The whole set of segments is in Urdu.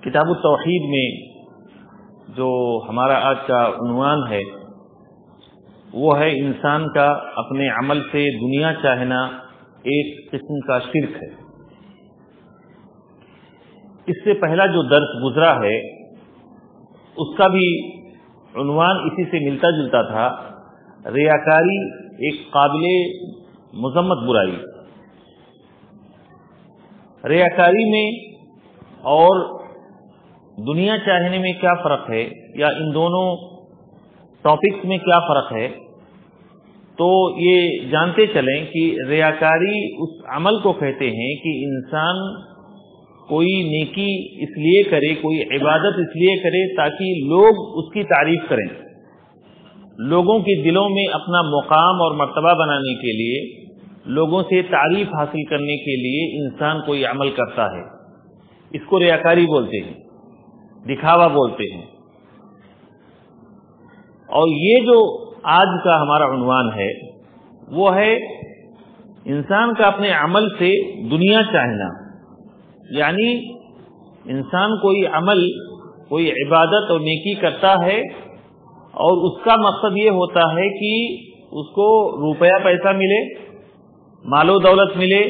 کتاب التوحید میں جو ہمارا آج کا عنوان ہے وہ ہے انسان کا اپنے عمل سے دنیا چاہنا ایک قسم کا شرک ہے۔ اس سے پہلا جو درس گزرا ہے اس کا بھی عنوان اسی سے ملتا جلتا تھا، ریاکاری ایک قابل مذمت برائی۔ ریاکاری میں اور دنیا چاہنے میں کیا فرق ہے، یا ان دونوں ٹاپکس میں کیا فرق ہے؟ تو یہ جانتے چلیں کہ ریاکاری اس عمل کو کہتے ہیں کہ انسان کوئی نیکی اس لیے کرے، کوئی عبادت اس لیے کرے تاکہ لوگ اس کی تعریف کریں، لوگوں کے دلوں میں اپنا مقام اور مرتبہ بنانے کے لیے، لوگوں سے تعریف حاصل کرنے کے لیے انسان کوئی عمل کرتا ہے۔ اس کو ریاکاری بولتے ہیں، دکھاوا بولتے ہیں۔ اور یہ جو آج کا ہمارا عنوان ہے وہ ہے انسان کا اپنے عمل سے دنیا چاہنا، یعنی انسان کوئی عمل، کوئی عبادت اور نیکی کرتا ہے اور اس کا مقصد یہ ہوتا ہے کہ اس کو روپیہ پیسہ ملے، مال و دولت ملے،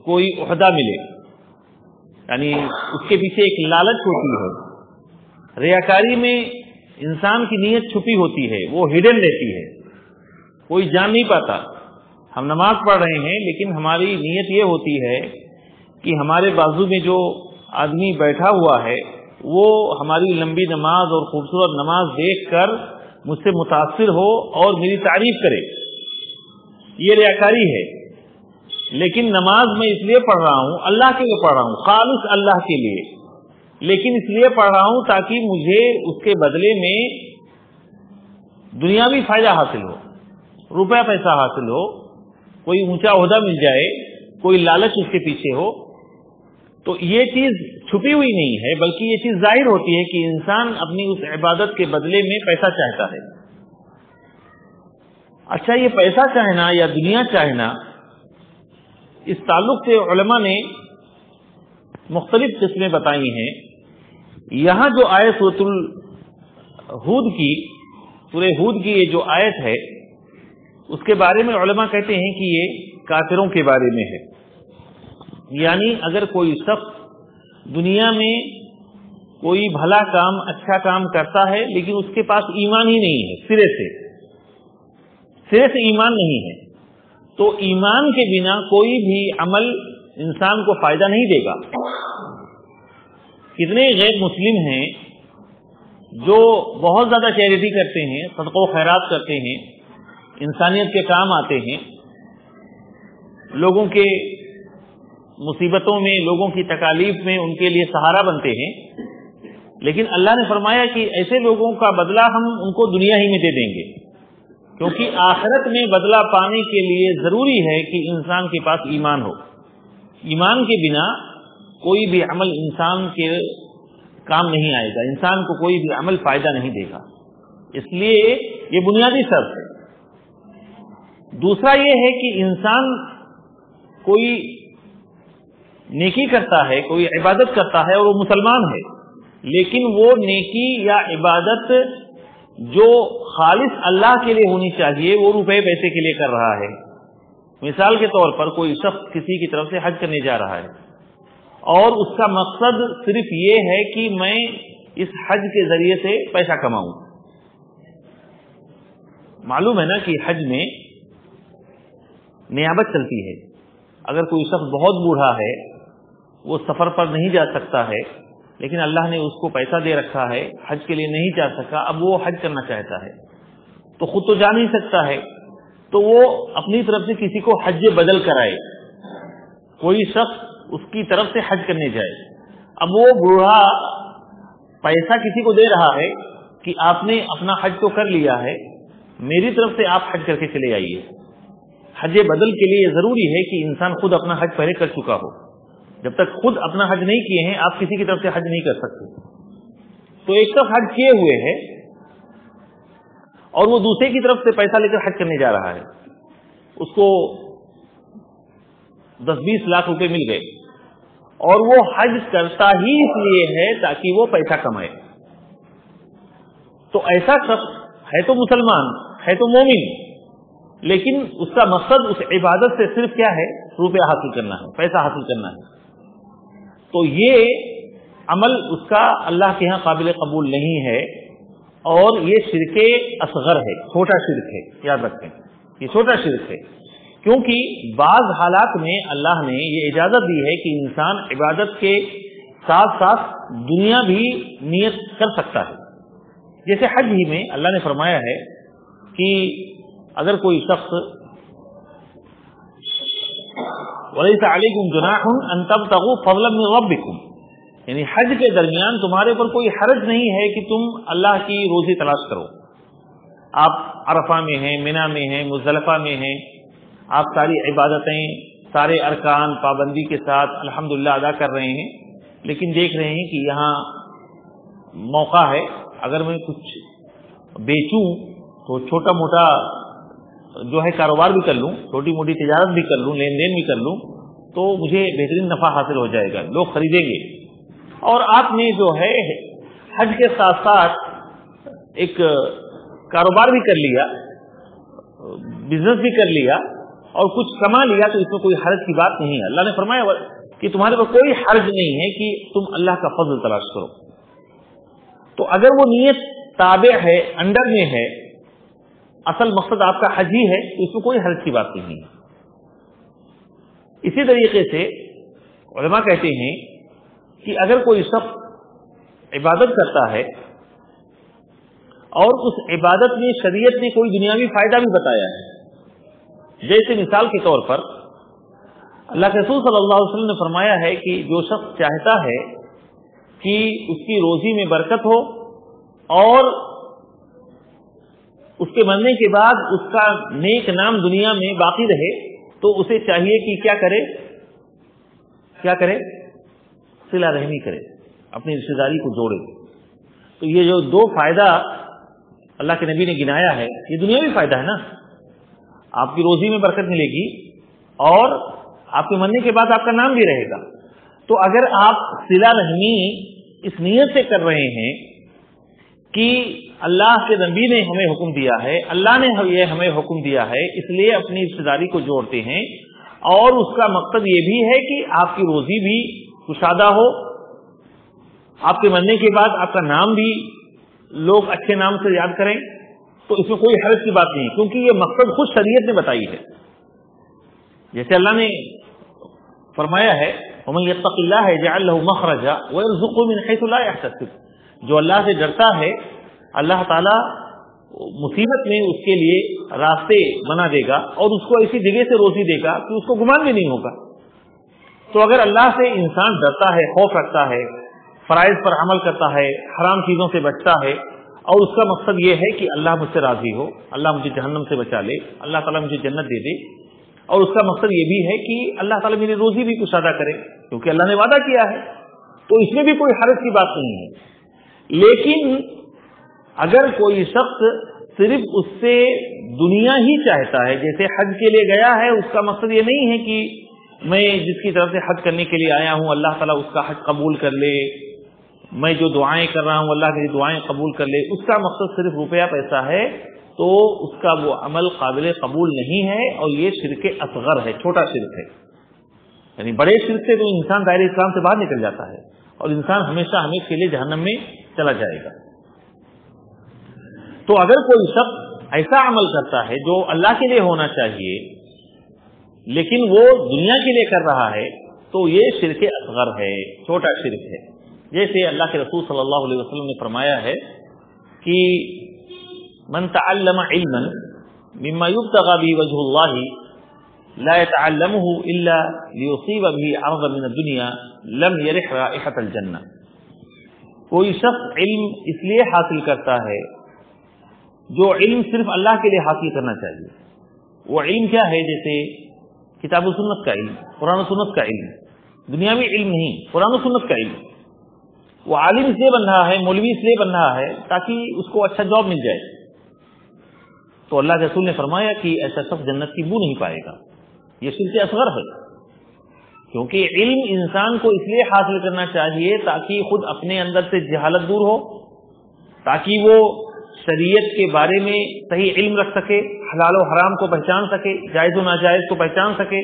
کوئی عہدہ ملے، یعنی اس کے پیچھے ایک لالچ ہوتی ہے۔ ریاکاری میں انسان کی نیت چھپی ہوتی ہے، وہ ہڈن رہتی ہے، کوئی جان نہیں پاتا۔ ہم نماز پڑھ رہے ہیں لیکن ہماری نیت یہ ہوتی ہے کہ ہمارے بازو میں جو آدمی بیٹھا ہوا ہے وہ ہماری لمبی نماز اور خوبصورت نماز دیکھ کر مجھ سے متاثر ہو اور میری تعریف کرے۔ یہ ریاکاری ہے۔ لیکن نماز میں اس لیے پڑھ رہا ہوں، اللہ کے لیے پڑھ رہا ہوں، خالص اللہ کے لیے، لیکن اس لیے پڑھ رہا ہوں تاکہ مجھے اس کے بدلے میں دنیاوی فائدہ حاصل ہو، روپیہ پیسہ حاصل ہو، کوئی اونچا عہدہ مل جائے، کوئی لالچ اس کے پیچھے ہو۔ تو یہ چیز چھپی ہوئی نہیں ہے بلکہ یہ چیز ظاہر ہوتی ہے کہ انسان اپنی اس عبادت کے بدلے میں پیسہ چاہتا ہے۔ اچھا، یہ پیسہ چاہنا یا دنیا چاہنا، اس تعلق سے علماء نے مختلف قسمیں بتائی ہیں۔ یہاں جو آیت سورۃ ہود کی، سورہ ہود کی یہ جو آیت ہے اس کے بارے میں علماء کہتے ہیں کہ یہ کافروں کے بارے میں ہے۔ یعنی اگر کوئی شخص دنیا میں کوئی بھلا کام، اچھا کام کرتا ہے لیکن اس کے پاس ایمان ہی نہیں ہے، سرے سے ایمان نہیں ہے، تو ایمان کے بنا کوئی بھی عمل انسان کو فائدہ نہیں دے گا۔ کتنے غیر مسلم ہیں جو بہت زیادہ چیریٹی کرتے ہیں، صدقہ و خیرات کرتے ہیں، انسانیت کے کام آتے ہیں، لوگوں کے مصیبتوں میں، لوگوں کی تکالیف میں ان کے لیے سہارا بنتے ہیں، لیکن اللہ نے فرمایا کہ ایسے لوگوں کا بدلہ ہم ان کو دنیا ہی میں دے دیں گے، کیونکہ آخرت میں بدلہ پانے کے لیے ضروری ہے کہ انسان کے پاس ایمان ہو۔ ایمان کے بنا کوئی بھی عمل انسان کے کام نہیں آئے گا، انسان کو کوئی بھی عمل فائدہ نہیں دے گا۔ اس لیے یہ بنیادی شرط ہے۔ دوسرا یہ ہے کہ انسان کوئی نیکی کرتا ہے، کوئی عبادت کرتا ہے اور وہ مسلمان ہے، لیکن وہ نیکی یا عبادت جو خالص اللہ کے لیے ہونی چاہیے وہ روپے پیسے کے لیے کر رہا ہے۔ مثال کے طور پر کوئی شخص کسی کی طرف سے حج کرنے جا رہا ہے اور اس کا مقصد صرف یہ ہے کہ میں اس حج کے ذریعے سے پیسہ کماؤں۔ معلوم ہے نا کہ حج میں نیابت چلتی ہے۔ اگر کوئی شخص بہت بوڑھا ہے، وہ سفر پر نہیں جا سکتا ہے، لیکن اللہ نے اس کو پیسہ دے رکھا ہے، حج کے لیے نہیں جا سکا، اب وہ حج کرنا چاہتا ہے تو خود تو جا نہیں سکتا ہے، تو وہ اپنی طرف سے کسی کو حج بدل کرائے، کوئی شخص اس کی طرف سے حج کرنے جائے۔ اب وہ بوڑھا پیسہ کسی کو دے رہا ہے کہ آپ نے اپنا حج تو کر لیا ہے، میری طرف سے آپ حج کر کے چلے آئیے۔ حج بدل کے لیے ضروری ہے کہ انسان خود اپنا حج پہلے کر چکا ہو۔ جب تک خود اپنا حج نہیں کیے ہیں آپ کسی کی طرف سے حج نہیں کر سکتے۔ تو ایک طرف حج کیے ہوئے ہے اور وہ دوسرے کی طرف سے پیسہ لے کر حج کرنے جا رہا ہے، اس کو 10-20 لاکھ روپے مل گئے اور وہ حج کرتا ہی اس لیے ہے تاکہ وہ پیسہ کمائے. تو ایسا شخص ہے تو مسلمان، ہے تو مومن، لیکن اس کا مقصد اس عبادت سے صرف کیا ہے؟ روپیہ حاصل کرنا ہے، پیسہ حاصل کرنا ہے. تو یہ عمل اس کا اللہ کے ہاں قابل قبول نہیں ہے، اور یہ شرک اصغر ہے، چھوٹا شرک ہے. یاد رکھیں یہ چھوٹا شرک ہے، کیونکہ بعض حالات میں اللہ نے یہ اجازت دی ہے کہ انسان عبادت کے ساتھ ساتھ دنیا بھی نیت کر سکتا ہے. جیسے حج ہی میں اللہ نے فرمایا ہے کہ اگر کوئی شخص وَلَيْسَ عَلَيْكُمْ جُنَاحٌ أَن تَبْتَغُوا فَضْلًا مِّن رَّبِّكُمْ، یعنی حج کے درمیان تمہارے پر کوئی حرج نہیں ہے کہ تم اللہ کی روزی تلاش کرو. آپ عرفہ میں ہیں، منی میں ہیں، مزدلفہ میں ہیں، آپ ساری عبادتیں، سارے ارکان پابندی کے ساتھ الحمدللہ ادا کر رہے ہیں، لیکن دیکھ رہے ہیں کہ یہاں موقع ہے، اگر میں کچھ بیچوں تو چھوٹا موٹا جو ہے کاروبار بھی کر لوں، چھوٹی موٹی تجارت بھی کر لوں، لین دین بھی کر لوں، تو مجھے بہترین نفع حاصل ہو جائے گا، لوگ خریدیں گے. اور آپ نے جو ہے حج کے ساتھ ساتھ ایک کاروبار بھی کر لیا، بزنس بھی کر لیا اور کچھ کما لیا، تو اس میں کوئی حرج کی بات نہیں ہے. اللہ نے فرمایا کہ تمہارے پر کوئی حرج نہیں ہے کہ تم اللہ کا فضل تلاش کرو. تو اگر وہ نیت تابع ہے، انڈر میں ہے، اصل مقصد آپ کا حج ہی ہے، تو اس میں کوئی حرج کی بات نہیں ہے. اسی طریقے سے علماء کہتے ہیں کہ اگر کوئی شخص عبادت کرتا ہے اور اس عبادت میں شریعت نے کوئی دنیاوی فائدہ بھی بتایا ہے، جیسے مثال کے طور پر اللہ کے رسول صلی اللہ علیہ وسلم نے فرمایا ہے کہ جو شخص چاہتا ہے کہ اس کی روزی میں برکت ہو اور اس کے مرنے کے بعد اس کا نیک نام دنیا میں باقی رہے، تو اسے چاہیے کہ کیا کرے؟ صلہ رحمی کرے، اپنی رشتہ داری کو جوڑے. تو یہ جو دو فائدہ اللہ کے نبی نے گنایا ہے، یہ دنیاوی فائدہ ہے نا، آپ کی روزی میں برکت ملے گی اور آپ کے مرنے کے بعد آپ کا نام بھی رہے گا. تو اگر آپ صلہ رحمی اس نیت سے کر رہے ہیں کہ اللہ کے نبی نے ہمیں حکم دیا ہے، اللہ نے یہ ہمیں حکم دیا ہے، اس لیے اپنی رشتہ داری کو جوڑتے ہیں، اور اس کا مقصد یہ بھی ہے کہ آپ کی روزی بھی کشادہ ہو، آپ کے مرنے کے بعد آپ کا نام بھی لوگ اچھے نام سے یاد کریں، تو اس میں کوئی حرج کی بات نہیں، کیونکہ یہ مقصد خود شریعت نے بتائی ہے. جیسے اللہ نے فرمایا ہے وَمَن يَتَّقِ اللَّهَ يَجْعَل لَّهُ مَخْرَجًا وَيَرْزُقْهُ مِنْ حَيْثُ لَا يَحْتَسِبُ، جو اللہ سے ڈرتا ہے اللہ تعالیٰ مصیبت میں اس کے لیے راستے بنا دے گا اور اس کو ایسی جگہ سے روزی دے گا کہ اس کو گمان بھی نہیں ہوگا. تو اگر اللہ سے انسان ڈرتا ہے، خوف رکھتا ہے، فرائض پر عمل کرتا ہے، حرام چیزوں سے بچتا ہے، اور اس کا مقصد یہ ہے کہ اللہ مجھ سے راضی ہو، اللہ مجھے جہنم سے بچا لے، اللہ تعالیٰ مجھے جنت دے دے، اور اس کا مقصد یہ بھی ہے کہ اللہ تعالیٰ میری روزی بھی کشادہ کرے، کیونکہ اللہ نے وعدہ کیا ہے، تو اس میں بھی کوئی حرج کی بات نہیں ہے. لیکن اگر کوئی شخص صرف اس سے دنیا ہی چاہتا ہے، جیسے حج کے لیے گیا ہے، اس کا مقصد یہ نہیں ہے کہ میں جس کی طرف سے حج کرنے کے لیے آیا ہوں اللہ تعالیٰ اس کا حج قبول کر لے، میں جو دعائیں کر رہا ہوں اللہ کی دعائیں قبول کر لے، اس کا مقصد صرف روپیہ پیسہ ہے، تو اس کا وہ عمل قابل قبول نہیں ہے، اور یہ شرک اصغر ہے، چھوٹا شرک ہے. یعنی بڑے شرک سے تو انسان دائرہ اسلام سے باہر نکل جاتا ہے اور انسان ہمیشہ ہمیشہ کے لیے جہنم میں چلا جائے گا. تو اگر کوئی شخص ایسا عمل کرتا ہے جو اللہ کے لیے ہونا چاہیے لیکن وہ دنیا کے لیے کر رہا ہے، تو یہ شرک اصغر ہے، چھوٹا شرک ہے. جیسے اللہ کے رسول صلی اللہ علیہ وسلم نے فرمایا ہے کہ من تعلم علما مما يبتغى به وجه الله لا يتعلمه الا ليصيب به عرضا من الدنيا لم يرح رائحة الجنة. کوئی شخص علم اس لیے حاصل کرتا ہے جو علم صرف اللہ کے لیے حاصل کرنا چاہیے. وہ علم کیا ہے؟ جیسے کتاب و سنت کا علم، قرآن و سنت کا علم، دنیاوی علم نہیں، قرآن و سنت کا علم. وہ عالم اس لیے بن رہا ہے، مولوی اس لیے بن رہا ہے تاکہ اس کو اچھا جاب مل جائے. تو اللہ کے رسول نے فرمایا کہ ایسا شخص جنت کی بو نہیں پائے گا. یہ شرک اصغر ہے، کیونکہ علم انسان کو اس لیے حاصل کرنا چاہیے تاکہ خود اپنے اندر سے جہالت دور ہو، تاکہ وہ شریعت کے بارے میں صحیح علم رکھ سکے، حلال و حرام کو پہچان سکے، جائز و ناجائز کو پہچان سکے،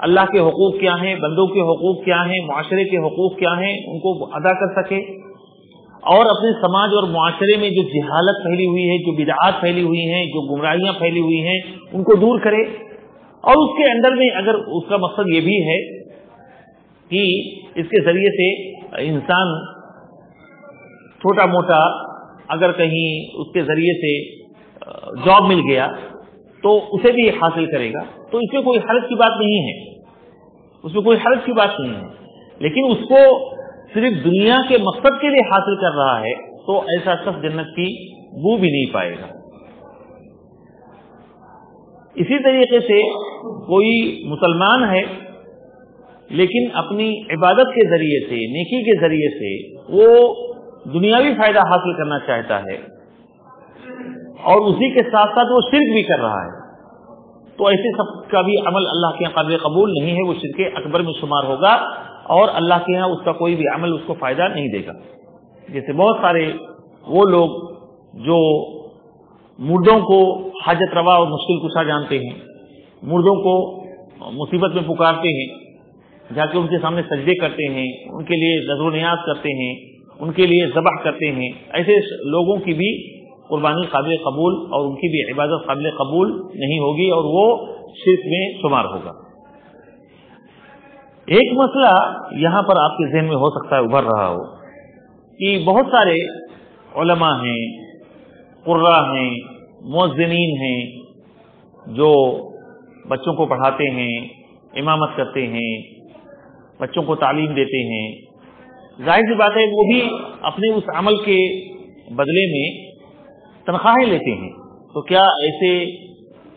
اللہ کے حقوق کیا ہیں، بندوں کے حقوق کیا ہیں، معاشرے کے حقوق کیا ہیں، ان کو ادا کر سکے، اور اپنے سماج اور معاشرے میں جو جہالت پھیلی ہوئی ہے، جو بدعات پھیلی ہوئی ہیں، جو گمراہیاں پھیلی ہوئی ہیں، ان کو دور کرے۔ اور اس کے اندر میں اگر اس کا مقصد یہ بھی ہے کہ اس کے ذریعے سے انسان چھوٹا موٹا اگر کہیں اس کے ذریعے سے جاب مل گیا تو اسے بھی حاصل کرے گا، تو اس میں کوئی حرج کی بات نہیں ہے، اس میں کوئی حرج کی بات نہیں ہے۔ لیکن اس کو صرف دنیا کے مقصد کے لیے حاصل کر رہا ہے تو ایسا شخص جنت کی بو بھی نہیں پائے گا۔ اسی طریقے سے کوئی مسلمان ہے لیکن اپنی عبادت کے ذریعے سے، نیکی کے ذریعے سے وہ دنیاوی فائدہ حاصل کرنا چاہتا ہے اور اسی کے ساتھ ساتھ وہ شرک بھی کر رہا ہے، تو ایسے سب کا بھی عمل اللہ کے یہاں قابل قبول نہیں ہے، وہ شرک اکبر میں شمار ہوگا اور اللہ کے ہاں اس کا کوئی بھی عمل اس کو فائدہ نہیں دے گا۔ جیسے بہت سارے وہ لوگ جو مردوں کو حاجت روا اور مشکل کشا جانتے ہیں، مردوں کو مصیبت میں پکارتے ہیں، جا کے ان کے سامنے سجدے کرتے ہیں، ان کے لیے نذر و نیاز کرتے ہیں، ان کے لیے ذبح کرتے ہیں، ایسے لوگوں کی بھی قربانی قابل قبول اور ان کی بھی عبادت قابل قبول نہیں ہوگی اور وہ شرک میں شمار ہوگا۔ ایک مسئلہ یہاں پر آپ کے ذہن میں ہو سکتا ہے ابھر رہا ہو کہ بہت سارے علماء ہیں، قراء ہیں، مؤذنین ہیں جو بچوں کو پڑھاتے ہیں، امامت کرتے ہیں، بچوں کو تعلیم دیتے ہیں، ظاہر سی بات ہے وہ بھی اپنے اس عمل کے بدلے میں تنخواہیں لیتے ہیں، تو کیا ایسے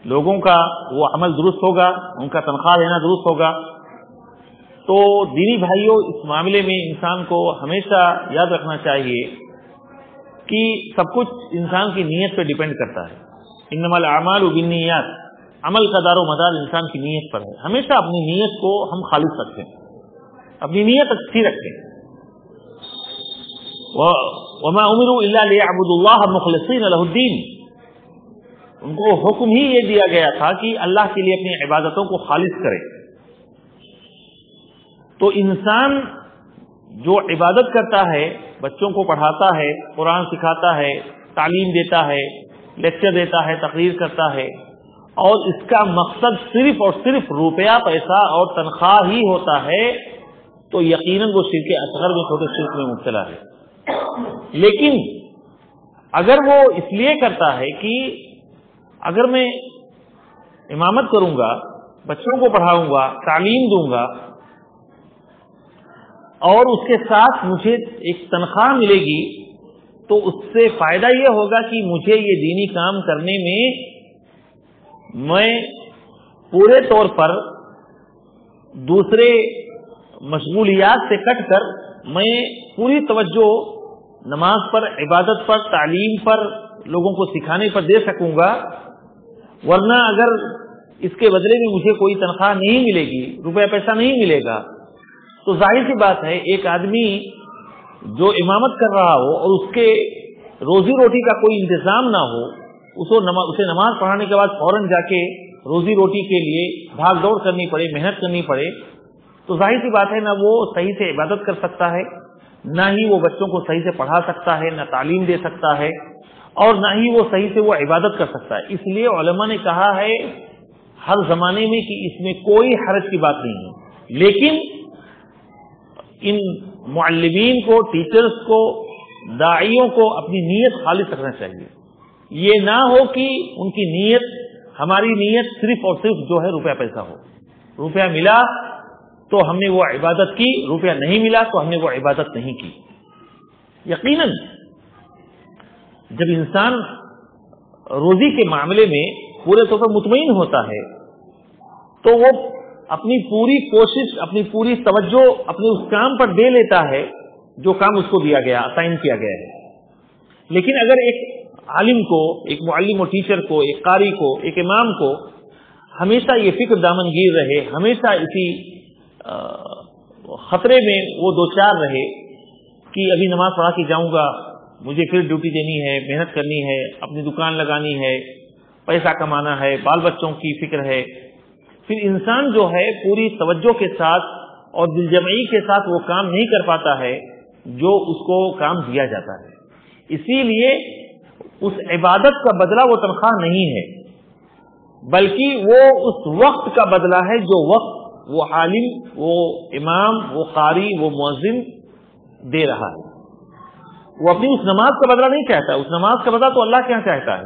لوگوں کا وہ عمل درست ہوگا، ان کا تنخواہ لینا درست ہوگا؟ تو دینی بھائیوں، اس معاملے میں انسان کو ہمیشہ یاد رکھنا چاہیے کہ سب کچھ انسان کی نیت پہ ڈیپینڈ کرتا ہے۔ انما الاعمال بالنیات، عمل کا دار و مدار انسان کی نیت پر ہے۔ ہمیشہ اپنی نیت کو ہم خالص رکھیں، اپنی نیت اچھی رکھیں۔ وما امروا الا ليعبدوا الله مخلصين له الدين، ان کو حکم ہی یہ دیا گیا تھا کہ اللہ کے لیے اپنی عبادتوں کو خالص کرے۔ تو انسان جو عبادت کرتا ہے، بچوں کو پڑھاتا ہے، قرآن سکھاتا ہے، تعلیم دیتا ہے، لیکچر دیتا ہے، تقریر کرتا ہے، اور اس کا مقصد صرف اور صرف روپیہ پیسہ اور تنخواہ ہی ہوتا ہے، تو یقیناً وہ شرک اصغر میں، چھوٹے شرک میں مبتلا ہے۔ لیکن اگر وہ اس لیے کرتا ہے کہ اگر میں امامت کروں گا، بچوں کو پڑھاؤں گا، تعلیم دوں گا اور اس کے ساتھ مجھے ایک تنخواہ ملے گی، تو اس سے فائدہ یہ ہوگا کہ مجھے یہ دینی کام کرنے میں پورے طور پر دوسرے مشغولیات سے کٹ کر میں پوری توجہ نماز پر، عبادت پر، تعلیم پر، لوگوں کو سکھانے پر دے سکوں گا۔ ورنہ اگر اس کے بدلے میں مجھے کوئی تنخواہ نہیں ملے گی، روپے پیسہ نہیں ملے گا، تو ظاہر سی بات ہے ایک آدمی جو امامت کر رہا ہو اور اس کے روزی روٹی کا کوئی انتظام نہ ہو، اسے نماز پڑھانے کے بعد فوراً جا کے روزی روٹی کے لیے بھاگ دوڑ کرنی پڑے، محنت کرنی پڑے، تو ظاہر سی بات ہے نہ وہ صحیح سے عبادت کر سکتا ہے، نہ ہی وہ بچوں کو صحیح سے پڑھا سکتا ہے، نہ تعلیم دے سکتا ہے، اور نہ ہی وہ صحیح سے وہ عبادت کر سکتا ہے۔ اس لیے علماء نے کہا ہے ہر زمانے میں کہ اس میں کوئی حرج کی بات نہیں ہے، لیکن ان معلمین کو، ٹیچرز کو، داعیوں کو اپنی نیت خالص رکھنا چاہیے۔ یہ نہ ہو کہ ان کی نیت، ہماری نیت صرف اور صرف جو ہے روپیہ پیسہ ہو، روپیہ ملا تو ہم نے وہ عبادت کی، روپیہ نہیں ملا تو ہم نے وہ عبادت نہیں کی۔ یقیناً جب انسان روزی کے معاملے میں پورے طور پر مطمئن ہوتا ہے تو وہ اپنی پوری کوشش، اپنی پوری توجہ اپنے اس کام پر دے لیتا ہے جو کام اس کو دیا گیا، اسائن کیا گیا ہے۔ لیکن اگر ایک عالم کو، ایک معلم و ٹیچر کو، ایک قاری کو، ایک امام کو ہمیشہ یہ فکر دامنگیر رہے، ہمیشہ اسی خطرے میں وہ دو چار رہے کہ ابھی نماز پڑھا کے جاؤں گا، مجھے پھر ڈیوٹی دینی ہے، محنت کرنی ہے، اپنی دکان لگانی ہے، پیسہ کمانا ہے، بال بچوں کی فکر ہے، پھر انسان جو ہے پوری توجہ کے ساتھ اور دل جمعی کے ساتھ وہ کام نہیں کر پاتا ہے جو اس کو کام دیا جاتا ہے۔ اسی لیے اس عبادت کا بدلہ وہ تنخواہ نہیں ہے، بلکہ وہ اس وقت کا بدلہ ہے جو وقت وہ عالم، وہ امام، وہ قاری، وہ مؤذن دے رہا ہے۔ وہ اپنی اس نماز کا بدلہ نہیں چاہتا، اس نماز کا بدلہ تو اللہ کیا چاہتا ہے،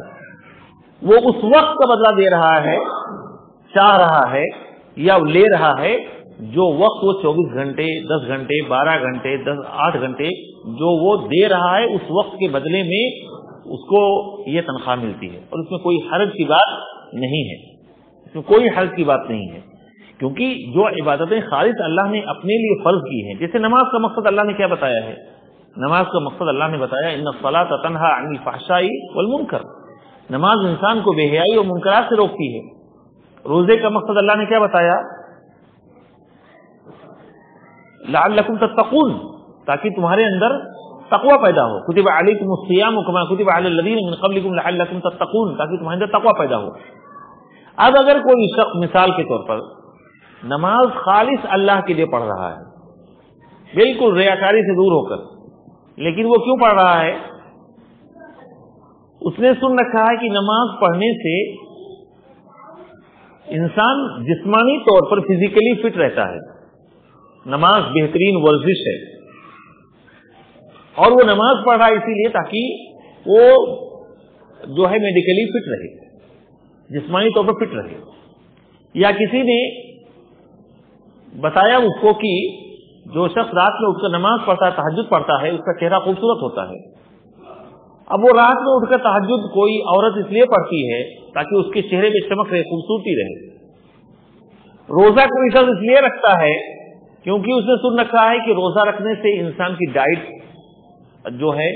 وہ اس وقت کا بدلہ دے رہا ہے، چاہ رہا ہے یا لے رہا ہے جو وقت وہ 24 گھنٹے، 10 گھنٹے، 12 گھنٹے، 8 گھنٹے جو وہ دے رہا ہے، اس وقت کے بدلے میں اس کو یہ تنخواہ ملتی ہے، اور اس میں کوئی حرج کی بات نہیں ہے، اس میں کوئی حرج کی بات نہیں ہے، کیونکہ جو عبادتیں خالص اللہ نے اپنے لیے فرض کی ہیں، جیسے نماز کا مقصد اللہ نے کیا بتایا ہے، نماز کا مقصد اللہ نے بتایا ان الصلاۃ تنہی عن الفحشاء والمنکر، نماز انسان کو بے حیائی اور منکرات سے روکتی ہے۔ روزے کا مقصد اللہ نے کیا بتایا، لعلکم تتقون، تاکہ تمہارے اندر تقوی پیدا ہو، کتب علیکم الصیام کما کتب علی الذین من قبلکم لعلکم تتقون، تاکہ تمہارے اندر تقوی پیدا ہو۔ اب اگر کوئی شخص مثال کے طور پر نماز خالص اللہ کے لیے پڑھ رہا ہے، بالکل ریاکاری سے دور ہو کر، لیکن وہ کیوں پڑھ رہا ہے، اس نے سن رکھا ہے کہ نماز پڑھنے سے انسان جسمانی طور پر فزیکلی فٹ رہتا ہے، نماز بہترین ورزش ہے، اور وہ نماز پڑھ رہا ہے اسی لیے تاکہ وہ جو ہے میڈیکلی فٹ رہے، جسمانی طور پر فٹ رہے۔ یا کسی نے بتایا اس کو کہ جو شخص رات میں اٹھ کر نماز پڑھتا ہے، تہجد پڑھتا ہے، اس کا چہرہ خوبصورت ہوتا ہے۔ اب وہ رات میں اٹھ کر تہجد کوئی عورت اس لیے پڑھتی ہے تاکہ اس کے چہرے میں چمک رہے، خوبصورتی رہے۔ روزہ کوئی شخص اس لیے رکھتا ہے کیونکہ اس نے سن رکھا ہے کہ روزہ رکھنے سے انسان کی ڈائٹ جو ہے،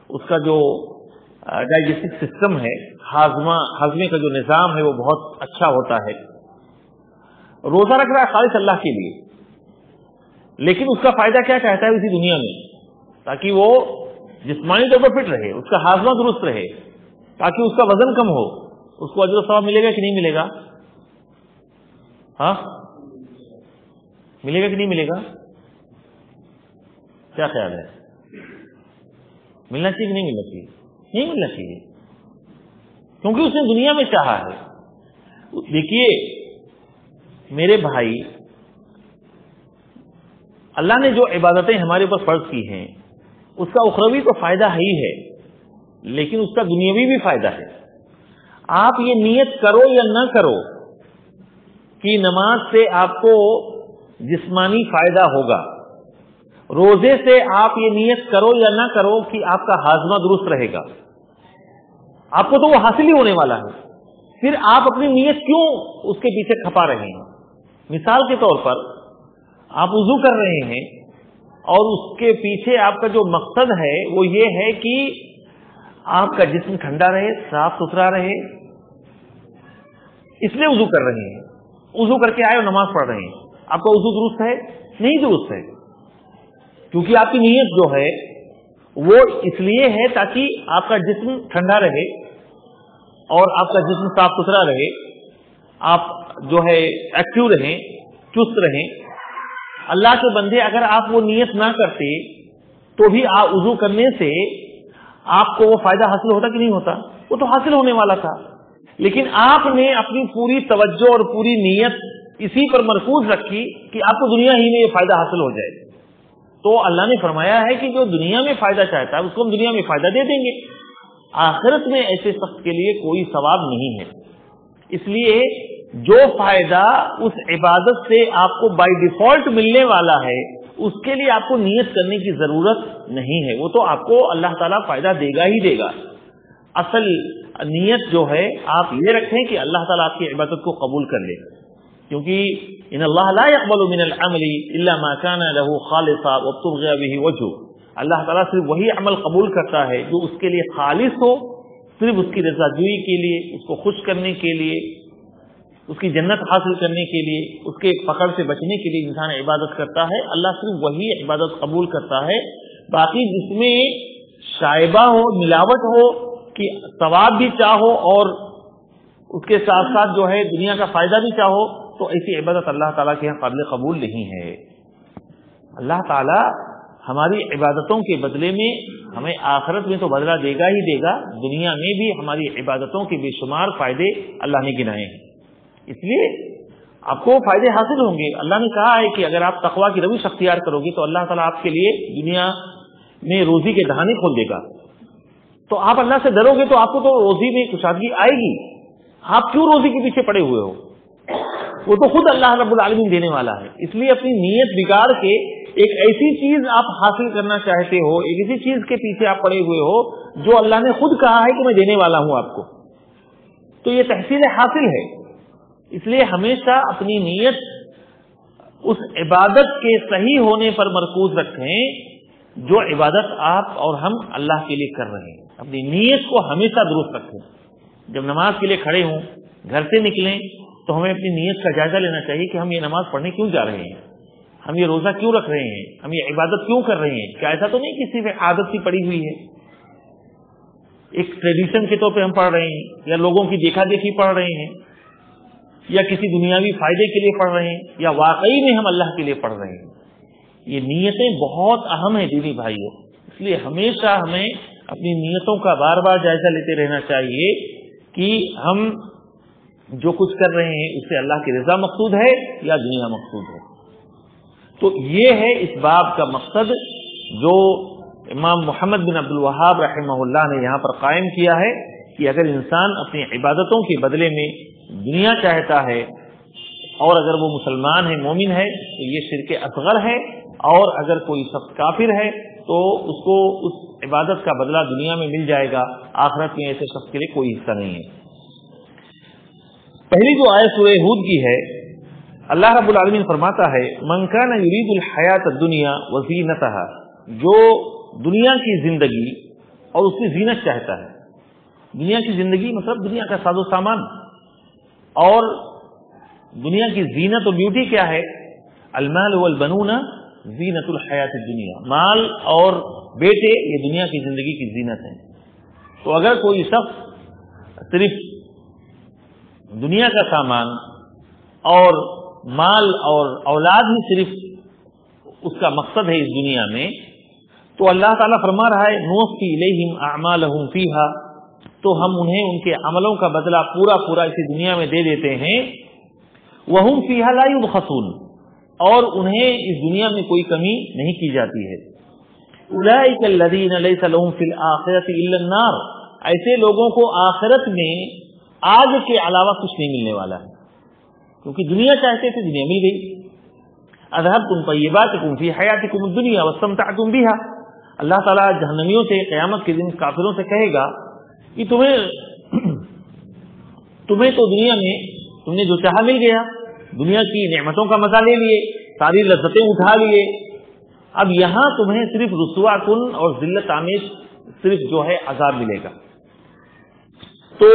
اس کا جو ڈائجسٹو سسٹم ہے، ہاضمے کا جو نظام ہے وہ بہت اچھا ہوتا ہے۔ روزہ رکھ رہا ہے خالص اللہ کے لیے، لیکن اس کا فائدہ کیا چاہتا ہے اسی دنیا میں، تاکہ وہ جسمانی طور پر فٹ رہے، اس کا ہاضمہ درست رہے، تاکہ اس کا وزن کم ہو۔ اس کو اجر و ثواب ملے گا کہ نہیں ملے گا؟ ہاں، ملے گا کہ نہیں ملے گا؟ کیا خیال ہے، ملنا چاہیے کہ نہیں ملنا چاہیے؟ نہیں ملنا چاہیے، کیونکہ اس نے دنیا میں چاہا ہے۔ دیکھیے میرے بھائی، اللہ نے جو عبادتیں ہمارے اوپر فرض کی ہیں اس کا اخروی تو فائدہ ہی ہے، لیکن اس کا دنیاوی بھی فائدہ ہے۔ آپ یہ نیت کرو یا نہ کرو کہ نماز سے آپ کو جسمانی فائدہ ہوگا، روزے سے آپ یہ نیت کرو یا نہ کرو کہ آپ کا ہاضمہ درست رہے گا، آپ کو تو وہ حاصل ہی ہونے والا ہے، پھر آپ اپنی نیت کیوں اس کے پیچھے کھپا رہے ہیں؟ مثال کے طور پر آپ وضو کر رہے ہیں اور اس کے پیچھے آپ کا جو مقصد ہے وہ یہ ہے کہ آپ کا جسم ٹھنڈا رہے، صاف ستھرا رہے، اس لیے وضو کر رہے ہیں۔ وضو کر کے آئے اور نماز پڑھ رہے ہیں، آپ کا وضو درست ہے؟ نہیں درست ہے، کیونکہ آپ کی نیت جو ہے وہ اس لیے ہے تاکہ آپ کا جسم ٹھنڈا رہے اور آپ کا جسم صاف ستھرا رہے، آپ جو ہے ایکٹیو رہیں، چست رہیں۔ اللہ کے بندے اگر آپ وہ نیت نہ کرتے تو بھی وضو کرنے سے آپ کو وہ فائدہ حاصل ہوتا کہ نہیں ہوتا؟ وہ تو حاصل ہونے والا تھا، لیکن آپ نے اپنی پوری توجہ اور پوری نیت اسی پر مرکوز رکھی کہ آپ کو دنیا ہی میں یہ فائدہ حاصل ہو جائے۔ تو اللہ نے فرمایا ہے کہ جو دنیا میں فائدہ چاہتا ہے اس کو ہم دنیا میں فائدہ دے دیں گے، آخرت میں ایسے شخص کے لیے کوئی ثواب نہیں ہے۔ اس لیے جو فائدہ اس عبادت سے آپ کو بائی ڈیفالٹ ملنے والا ہے اس کے لیے آپ کو نیت کرنے کی ضرورت نہیں ہے، وہ تو آپ کو اللہ تعالیٰ فائدہ دے گا ہی دے گا۔ اصل نیت جو ہے آپ یہ رکھیں کہ اللہ تعالیٰ آپ کی عبادت کو قبول کر لے، کیونکہ ان اللہ لا يقبل من العمل الا ما كان له خالصا وابتغي به وجهه، اللہ تعالیٰ صرف وہی عمل قبول کرتا ہے جو اس کے لیے خالص ہو، صرف اس کی رضا جوئی کے لیے، اس کو خوش کرنے کے لیے، اس کی جنت حاصل کرنے کے لیے، اس کے پکڑ سے بچنے کے لیے انسان عبادت کرتا ہے، اللہ صرف وہی عبادت قبول کرتا ہے. باقی جس میں شائبہ ہو، ملاوٹ ہو کہ ثواب بھی چاہو اور اس کے ساتھ ساتھ جو ہے دنیا کا فائدہ بھی چاہو، تو ایسی عبادت اللہ تعالیٰ کے یہاں قابل قبول نہیں ہے. اللہ تعالیٰ ہماری عبادتوں کے بدلے میں ہمیں آخرت میں تو بدلہ دے گا ہی دے گا، دنیا میں بھی ہماری عبادتوں کے بے شمار فائدے اللہ نے گنائے ہیں. اس لیے آپ کو فائدے حاصل ہوں گے. اللہ نے کہا ہے کہ اگر آپ تقویٰ کی روش اختیار کرو گے تو اللہ تعالیٰ آپ کے لیے دنیا میں روزی کے دہانے کھول دے گا. تو آپ اللہ سے ڈرو گے تو آپ کو تو روزی میں کشادگی آئے گی. آپ کیوں روزی کے پیچھے پڑے ہوئے ہو؟ وہ تو خود اللہ رب العالمین دینے والا ہے. اس لیے اپنی نیت بگاڑ کے ایک ایسی چیز آپ حاصل کرنا چاہتے ہو، ایک ایسی چیز کے پیچھے آپ پڑے ہوئے ہو جو اللہ نے خود کہا ہے کہ میں دینے والا ہوں آپ کو، تو یہ تحصیل حاصل ہے. اس لیے ہمیشہ اپنی نیت اس عبادت کے صحیح ہونے پر مرکوز رکھیں جو عبادت آپ اور ہم اللہ کے لیے کر رہے ہیں. اپنی نیت کو ہمیشہ درست رکھیں. جب نماز کے لیے کھڑے ہوں، گھر سے نکلیں، تو ہمیں اپنی نیت کا جائزہ لینا چاہیے کہ ہم یہ نماز پڑھنے کیوں جا رہے ہیں، ہم یہ روزہ کیوں رکھ رہے ہیں، ہم یہ عبادت کیوں کر رہے ہیں. کیا ایسا تو نہیں کسی میں عادت سی پڑی ہوئی ہے، ایک ٹریڈیشن کے طور پہ ہم پڑھ رہے ہیں، یا لوگوں کی دیکھا دیکھی پڑھ رہے ہیں، یا کسی دنیاوی فائدے کے لیے پڑھ رہے ہیں، یا واقعی میں ہم اللہ کے لیے پڑھ رہے ہیں. یہ نیتیں بہت اہم ہیں دینی بھائیوں. اس لیے ہمیشہ ہمیں اپنی نیتوں کا بار بار جائزہ لیتے رہنا چاہیے کہ ہم جو کچھ کر رہے ہیں اس سے اللہ کی رضا مقصود ہے یا دنیا مقصود ہے. تو یہ ہے اس باب کا مقصد جو امام محمد بن عبد الوہاب رحمہ اللہ نے یہاں پر قائم کیا ہے کہ اگر انسان اپنی عبادتوں کے بدلے میں دنیا چاہتا ہے اور اگر وہ مسلمان ہے، مومن ہے، تو یہ شرک اصغر ہے. اور اگر کوئی شخص کافر ہے تو اس کو اس عبادت کا بدلہ دنیا میں مل جائے گا، آخرت میں ایسے شخص کے لیے کوئی حصہ نہیں ہے. پہلی جو آیت سورہ ہود کی ہے، اللہ رب العالمین فرماتا ہے من کان یرید الحیات الدنیا وزینتها، جو دنیا کی زندگی اور اس کی زینت چاہتا ہے. دنیا کی زندگی مطلب دنیا کا ساز و سامان، اور دنیا کی زینت اور بیوٹی کیا ہے؟ المال والبنون زینت الحیات الدنیا، مال اور بیٹے یہ دنیا کی زندگی کی زینت ہیں. تو اگر کوئی شخص صرف دنیا کا سامان اور مال اور اولاد ہی صرف اس کا مقصد ہے اس دنیا میں، تو اللہ تعالیٰ فرما رہا ہے نوفی الیہم اعمالہم فیہا، تو ہم انہیں ان کے عملوں کا بدلہ پورا پورا اسی دنیا میں دے دیتے ہیں. وہم فیہا لا یبخسون، اور انہیں اس دنیا میں کوئی کمی نہیں کی جاتی ہے. اولئک الذین لیس لہم فی الآخرۃ الا النار، ایسے لوگوں کو آخرت میں آگ کے علاوہ کچھ نہیں ملنے والا ہے، کیونکہ دنیا چاہتے تھے، دنیا مل گئی. اذهبتم طیباتکم فی حیاتکم الدنیا واستمتعتم بها، اللہ تعالیٰ جہنمیوں سے قیامت کے دن کافروں سے کہے گا کہ تمہیں تو دنیا میں تم نے جو چاہا مل گیا، دنیا کی نعمتوں کا مزہ لے لیے، ساری لذتیں اٹھا لیے، اب یہاں تمہیں صرف رسوا کن اور ذلت آمیز صرف جو ہے عذاب ملے گا. تو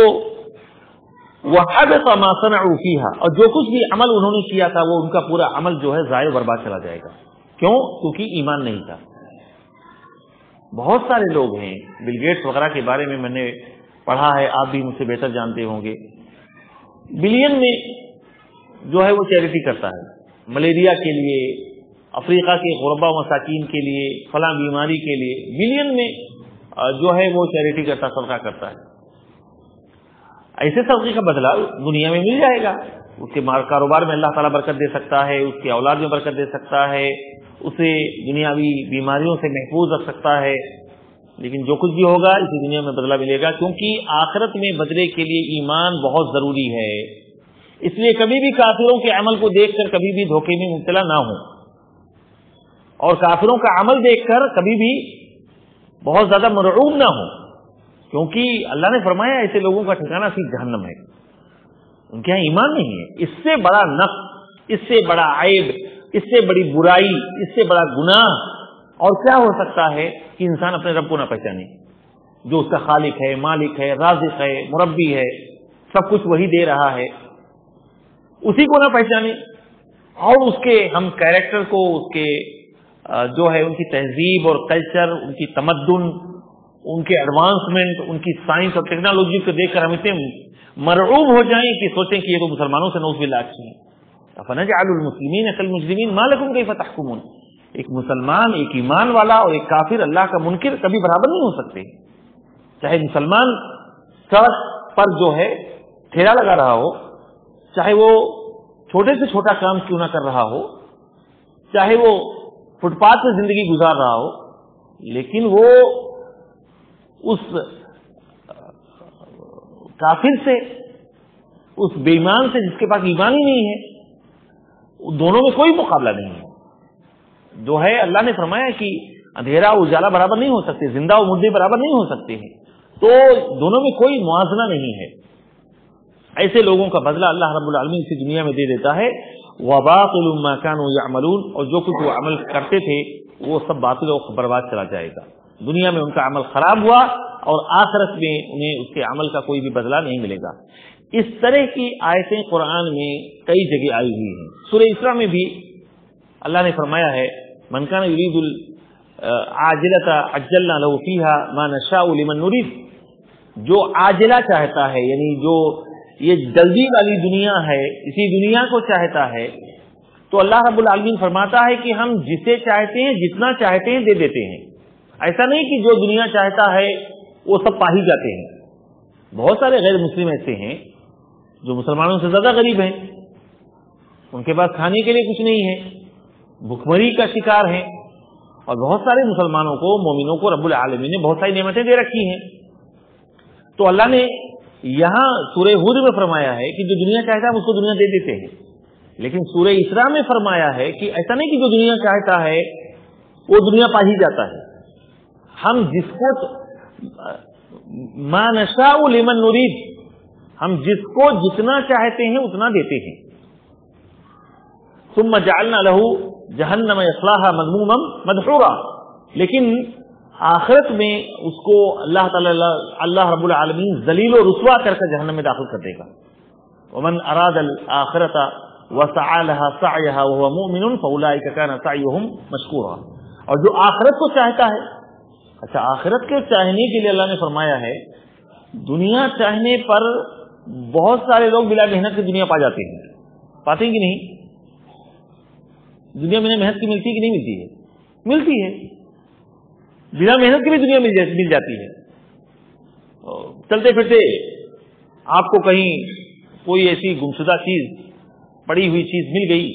وَحَبِطَ مَا صَنَعُوا فِيهَا، اور جو کچھ بھی عمل انہوں نے کیا تھا وہ ان کا پورا عمل جو ہے ضائع برباد چلا جائے گا. کیوں؟ کیونکہ ایمان نہیں تھا. بہت سارے لوگ ہیں، بل گیٹس وغیرہ کے بارے میں نے پڑھا ہے، آپ بھی مجھ سے بہتر جانتے ہوں گے. بلین میں جو ہے وہ چیریٹی کرتا ہے، ملیریا کے لیے، افریقہ کے غربا و مساکین کے لیے، فلاں بیماری کے لیے، بلین میں جو ہے وہ چیریٹی کرتا، صدقہ کرتا ہے. ایسے صدقے کا بدلہ دنیا میں مل جائے گا. اس کے کاروبار میں اللہ تعالیٰ برکت دے سکتا ہے، اس کی اولاد میں برکت دے سکتا ہے، اسے دنیاوی بیماریوں سے محفوظ رکھ سکتا ہے. لیکن جو کچھ بھی ہوگا اسی دنیا میں بدلہ ملے گا، کیونکہ آخرت میں بدلے کے لیے ایمان بہت ضروری ہے. اس لیے کبھی بھی کافروں کے عمل کو دیکھ کر کبھی بھی دھوکے میں مبتلا نہ ہوں، اور کافروں کا عمل دیکھ کر کبھی بھی بہت زیادہ مرعوب نہ ہوں، کیونکہ اللہ نے فرمایا ایسے لوگوں کا ٹھکانہ صرف جہنم ہے. ان کے یہاں ایمان نہیں ہے. اس سے بڑا نقص، اس سے بڑا عیب، اس سے بڑی برائی، اس سے بڑا گناہ اور کیا ہو سکتا ہے کہ انسان اپنے رب کو نہ پہچانے، جو اس کا خالق ہے، مالک ہے، رازق ہے، مربی ہے، سب کچھ وہی دے رہا ہے. اسی کو نہ پہچانے اور اس کے ہم کیریکٹر کو، اس کے جو ہے ان کی تہذیب اور کلچر، ان کی تمدن، ان کے ایڈوانسمنٹ، ان کی سائنس اور ٹیکنالوجی کو دیکھ کر ہم اتنے مرعوب ہو جائیں کہ سوچیں کہ یہ تو مسلمانوں سے نعوذ باللہ اچھی ہیں۔ فنجعل المسلمین کالمجرمین ما لکم کیف تحکمون۔ ایک مسلمان، ایک ایمان والا اور ایک کافر، اللہ کا منکر کبھی برابر نہیں ہو سکتے۔ چاہے مسلمان سڑک پر جو ہے ٹھیلا لگا رہا ہو، چاہے وہ چھوٹے سے چھوٹا کام کیوں نہ کر رہا ہو، چاہے وہ فٹ پاتھ پہ زندگی گزار رہا ہو، لیکن وہ اس کافر سے، اس بے ایمان سے جس کے پاس ایمان ہی نہیں ہے، دونوں میں کوئی مقابلہ نہیں ہے۔ جو ہے اللہ نے فرمایا کہ اندھیرا اور اجالا برابر نہیں ہو سکتے، زندہ اور مردے برابر نہیں ہو سکتے ہیں، تو دونوں میں کوئی موازنہ نہیں ہے۔ ایسے لوگوں کا بدلہ اللہ رب العالمین اسی دنیا میں دے دیتا ہے۔ وَبَاطِلٌ مَا كَانُوا يَعْمَلُونَ، اور جو کچھ وہ عمل کرتے تھے وہ سب باطل اور برباد چلا جائے گا۔ دنیا میں ان کا عمل خراب ہوا اور آخرت میں انہیں اس کے عمل کا کوئی بھی بدلہ نہیں ملے گا۔ اس طرح کی آیتیں قرآن میں کئی جگہ آئی ہوئی ہیں۔ سورہ اسراء میں بھی اللہ نے فرمایا ہے من کان یرید العاجلۃ عجلنا له فیها ما نشاء لمن نرید، جو عاجلہ چاہتا ہے، یعنی جو یہ جلدی والی دنیا ہے، اسی دنیا کو چاہتا ہے، تو اللہ رب العالمین فرماتا ہے کہ ہم جسے چاہتے ہیں جتنا چاہتے ہیں دے دیتے ہیں۔ ایسا نہیں کہ جو دنیا چاہتا ہے وہ سب پا ہی جاتے ہیں۔ بہت سارے غیر مسلم ایسے ہیں جو مسلمانوں سے زیادہ غریب ہیں، ان کے پاس کھانے کے لیے کچھ نہیں ہے، بھوکمری کا شکار ہیں، اور بہت سارے مسلمانوں کو، مومنوں کو رب العالمین نے بہت ساری نعمتیں دے رکھی ہیں۔ تو اللہ نے یہاں سورہ ہود میں فرمایا ہے کہ جو دنیا چاہتا ہے ہم اس کو دنیا دے دیتے ہیں، لیکن سورہ اسراء میں فرمایا ہے کہ ایسا نہیں کہ جو دنیا چاہتا ہے وہ دنیا پا ہی جاتا ہے۔ ہم جس کو ما نشاء لمن نرید، ہم جس کو جتنا چاہتے ہیں اتنا دیتے ہیں۔ ثم جعلنا له جہنم یصلاها مذموما مدحورا، لیکن آخرت میں اس کو اللہ رب العالمین ذلیل و رسوا کر کے جہنم میں داخل کر دے گا۔ ومن اراد الآخرۃ وسعى لها سعيها وهو مؤمن فاولئک كان سعيهم مشکورا، اور جو آخرت کو چاہتا ہے، اچھا آخرت کے چاہنے کے لیے اللہ نے فرمایا ہے دنیا چاہنے پر بہت سارے لوگ بلا محنت کی دنیا پا جاتے ہیں، پاتے ہیں کہ نہیں؟ دنیا میں محنت کی ملتی ہے کہ نہیں ملتی ہے؟ ملتی ہے، بنا محنت کی بھی دنیا مل جاتی ہے۔ چلتے پھرتے آپ کو کہیں کوئی ایسی گمشدہ چیز، پڑی ہوئی چیز مل گئی،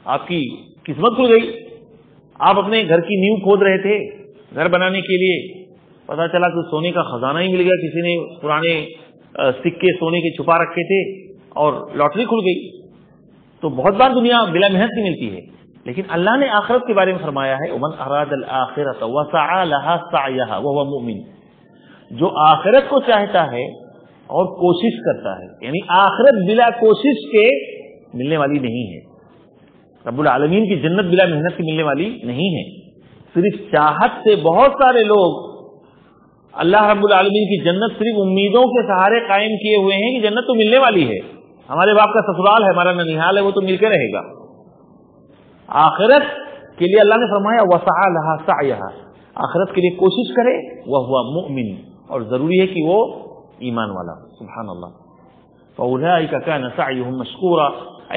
آپ کی قسمت کھل گئی، آپ اپنے گھر کی نیو کھود رہے تھے گھر بنانے کے لیے، پتا چلا کہ سونے کا خزانہ ہی مل گیا، کسی نے پرانے سکے سونے کے چھپا رکھے تھے اور لاٹری کھل گئی۔ تو بہت بار دنیا بلا محنت کی ملتی ہے، لیکن اللہ نے آخرت کے بارے میں فرمایا ہے ومن اراد الآخرۃ وسعى لها سعيها وهو مؤمن، جو آخرت کو چاہتا ہے اور کوشش کرتا ہے، یعنی آخرت بلا کوشش کے ملنے والی نہیں ہے۔ رب العالمین کی جنت بلا محنت کی ملنے والی نہیں ہے۔ صرف چاہت سے بہت سارے لوگ اللہ رب العالمین کی جنت صرف امیدوں کے سہارے قائم کیے ہوئے ہیں کہ جنت تو ملنے والی ہے، ہمارے باپ کا سسرال ہے، ہمارا ننیحال ہے، وہ تو مل کے رہے گا۔ آخرت کے لیے اللہ نے فرمایا وسعى لها سعيها، آخرت کے لیے کوشش کرے، وهو مؤمن، اور ضروری ہے کہ وہ ایمان والا ہو۔ سبحان اللہ۔ فاولئک کان سعیهم مشکورا،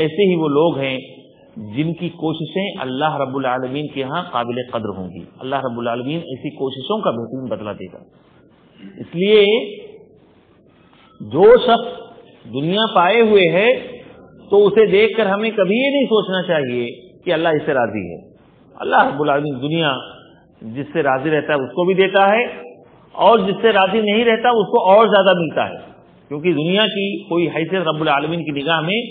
ایسے ہی وہ لوگ ہیں جن کی کوششیں اللہ رب العالمین کے ہاں قابل قدر ہوں گی۔ اللہ رب العالمین ایسی کوششوں کا بہترین بدلہ دے گا۔ اس لیے جو شخص دنیا پائے ہوئے ہے تو اسے دیکھ کر ہمیں کبھی یہ نہیں سوچنا چاہیے کہ اللہ اس سے راضی ہے۔ اللہ رب العالمین دنیا جس سے راضی رہتا ہے اس کو بھی دیتا ہے، اور جس سے راضی نہیں رہتا اس کو اور زیادہ ملتا ہے، کیونکہ دنیا کی کوئی حیثیت رب العالمین کی نگاہ میں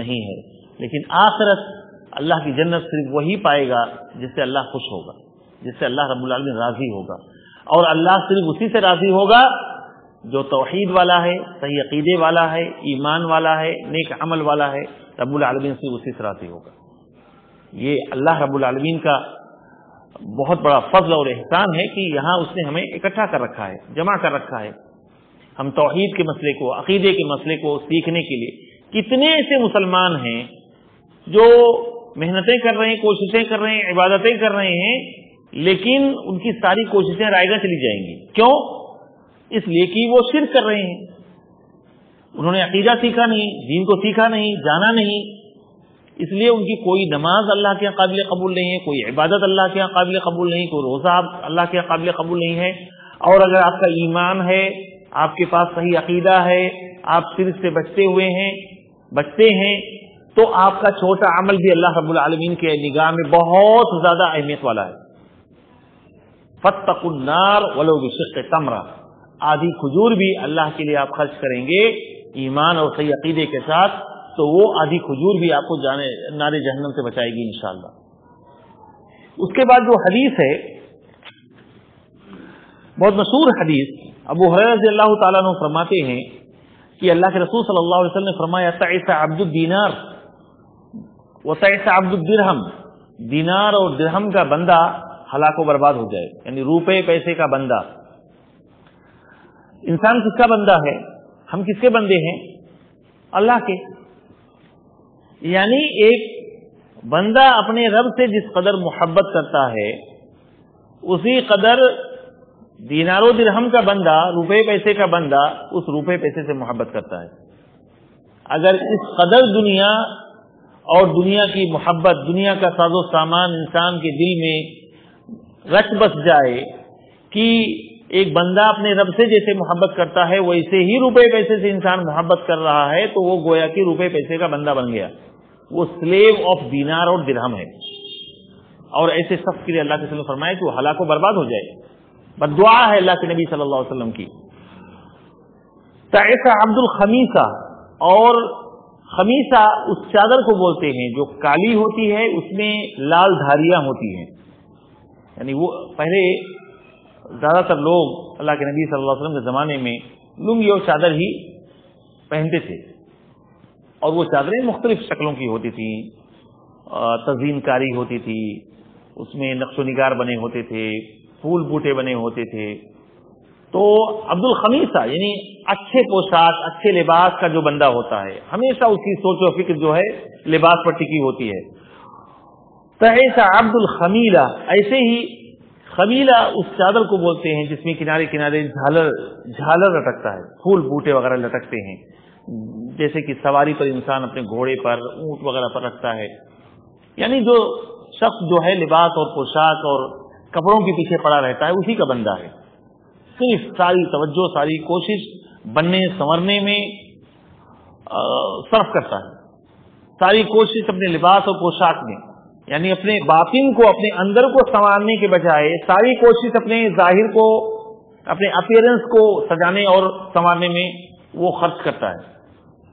نہیں ہے۔ لیکن آخرت اللہ کی جنت صرف وہی پائے گا جس سے اللہ خوش ہوگا، جس سے اللہ رب العالمین راضی ہوگا، اور اللہ صرف اسی سے راضی ہوگا جو توحید والا ہے، صحیح عقیدے والا ہے، ایمان والا ہے، نیک عمل والا ہے، رب العالمین صرف اسی سے راضی ہوگا۔ یہ اللہ رب العالمین کا بہت بڑا فضل اور احسان ہے کہ یہاں اس نے ہمیں اکٹھا کر رکھا ہے، جمع کر رکھا ہے۔ ہم توحید کے مسئلے کو، عقیدے کے مسئلے کو سیکھنے کے لیے، کتنے ایسے مسلمان ہیں جو محنتیں کر رہے ہیں، کوششیں کر رہے ہیں، عبادتیں کر رہے ہیں، لیکن ان کی ساری کوششیں رائیگاں چلی جائیں گی. کیوں؟ اس لیے کہ وہ شرک کر رہے ہیں، انہوں نے عقیدہ سیکھا نہیں، دین کو سیکھا نہیں، جانا نہیں، اس لیے ان کی کوئی نماز اللہ کے یہاں قابل قبول نہیں ہے، کوئی عبادت اللہ کے یہاں قابل قبول نہیں، کوئی روزہ اللہ کے یہاں قابل قبول نہیں ہے. اور اگر آپ کا ایمان ہے، آپ کے پاس صحیح عقیدہ ہے، آپ شرک سے بچتے ہیں تو آپ کا چھوٹا عمل بھی اللہ رب العالمین کے نگاہ میں بہت زیادہ اہمیت والا ہے. فاتقوا النار ولو بشق تمرہ، آدھی کھجور بھی اللہ کے لیے آپ خرچ کریں گے ایمان اور صحیح عقیدے کے ساتھ تو وہ آدھی کھجور بھی آپ کو نار جہنم سے بچائے گی انشاءاللہ. اس کے بعد جو حدیث ہے بہت مشہور حدیث، ابو ہریرہ رضی اللہ تعالیٰ عنہ فرماتے ہیں کہ اللہ کے رسول صلی اللہ علیہ وسلم نے فرمایا تعس عبد الدینار وتعس عبد الدرہم، دینار اور درہم کا بندہ ہلاک و برباد ہو جائے، یعنی روپے پیسے کا بندہ. انسان کس کا بندہ ہے؟ ہم کس کے بندے ہیں؟ اللہ کے. یعنی ایک بندہ اپنے رب سے جس قدر محبت کرتا ہے اسی قدر دینار و درہم کا بندہ، روپے پیسے کا بندہ اس روپے پیسے سے محبت کرتا ہے. اگر اس قدر دنیا اور دنیا کی محبت، دنیا کا ساز و سامان انسان کے دل میں رچ بس جائے کہ ایک بندہ اپنے رب سے جیسے محبت کرتا ہے ویسے ہی روپے پیسے سے انسان محبت کر رہا ہے تو وہ گویا کہ روپے پیسے کا بندہ بن گیا، وہ سلیو آف دینار اور درہم ہے. اور ایسے شخص کے لیے اللہ کے رسول نے فرمایا کہ وہ ہلاک و برباد ہو جائے. بد دعا ہے اللہ کے نبی صلی اللہ علیہ وسلم کی. تعس عبد الخمیسہ، اور خمیسہ اس چادر کو بولتے ہیں جو کالی ہوتی ہے، اس میں لال دھاریاں ہوتی ہیں. یعنی وہ پہلے زیادہ تر لوگ اللہ کے نبی صلی اللہ علیہ وسلم کے زمانے میں لنگی اور چادر ہی پہنتے تھے، اور وہ چادریں مختلف شکلوں کی ہوتی تھیں، تزئین کاری ہوتی تھی، اس میں نقش و نگار بنے ہوتے تھے، پھول بوٹے بنے ہوتے تھے. تو عبد الخمیسہ یعنی اچھے پوشاک، اچھے لباس کا جو بندہ ہوتا ہے ہمیشہ اس کی سوچ و فکر جو ہے لباس پر ٹکی ہوتی ہے. تعس عبد الخمیلہ، ایسے ہی خمیلہ اس چادر کو بولتے ہیں جس میں کنارے کنارے جھالر لٹکتا ہے، پھول بوٹے وغیرہ لٹکتے ہیں، جیسے کہ سواری پر انسان اپنے گھوڑے پر، اونٹ وغیرہ پر رکھتا ہے. یعنی جو شخص جو ہے لباس اور پوشاک اور کپڑوں کے پیچھے پڑا رہتا ہے اسی کا بندہ ہے. صرف ساری توجہ، ساری کوشش بننے سنورنے میں صرف کرتا ہے، ساری کوشش اپنے لباس اور پوشاک میں، یعنی اپنے باطن کو، اپنے اندر کو سنوارنے کے بجائے ساری کوشش اپنے ظاہر کو، اپنے اپیرنس کو سجانے اور سنوارنے میں وہ خرچ کرتا ہے.